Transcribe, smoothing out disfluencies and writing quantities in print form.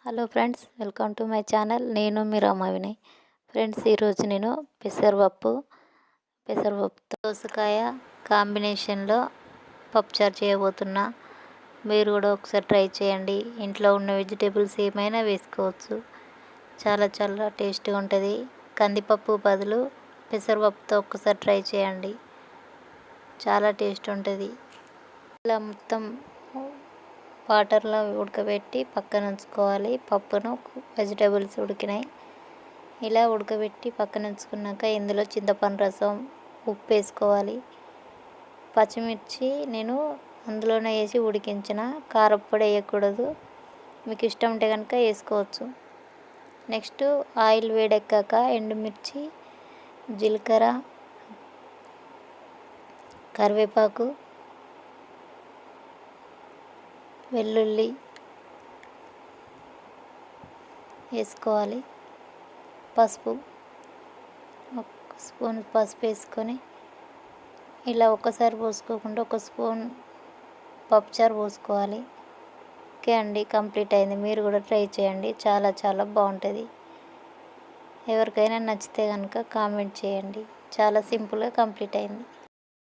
Hello friends, welcome to my channel. నేను మీ Rama Vinay. Friends, ఈరోజు నేను పెసరపప్పు దోసకాయ కాంబినేషన్లో పప్పుచారు చేయబోతున్నా. మీరు కూడా ఒకసారి ట్రై చేయండి. ఇంట్లో ఉన్న వెజిటేబుల్స్ ఏమైనా వేసుకోవచ్చు. చాలా చాలా టేస్ట్గా ఉంటుంది. కందిపప్పు బదులు పెసరపప్పుతో ఒక్కసారి ట్రై చేయండి. చాలా టేస్ట్ ఉంటుంది. ఇలా మొత్తం వాటర్లో ఉడకబెట్టి పక్కన ఉంచుకోవాలి. పప్పును వెజిటేబుల్స్ ఉడికినాయి. ఇలా ఉడకబెట్టి పక్కన ఉంచుకున్నాక ఇందులో చింతపండు రసం, ఉప్పు వేసుకోవాలి. పచ్చిమిర్చి నేను అందులోనే వేసి ఉడికించిన. కారప్పొడి వేయకూడదు. మీకు ఇష్టం ఉంటే కనుక వేసుకోవచ్చు. నెక్స్ట్ ఆయిల్ వేడెక్కాక ఎండుమిర్చి, జీలకర్ర, కరివేపాకు, వెల్లుల్లి వేసుకోవాలి. పసుపు, ఒక స్పూన్ పసుపు వేసుకొని ఇలా ఒక్కసారి పోసుకోకుండా ఒక స్పూన్ పప్పుచారు పోసుకోవాలి. ఓకే అండి, కంప్లీట్ అయింది. మీరు కూడా ట్రై చేయండి. చాలా చాలా బాగుంటుంది. ఎవరికైనా నచ్చితే కనుక కామెంట్ చేయండి. చాలా సింపుల్గా కంప్లీట్ అయింది.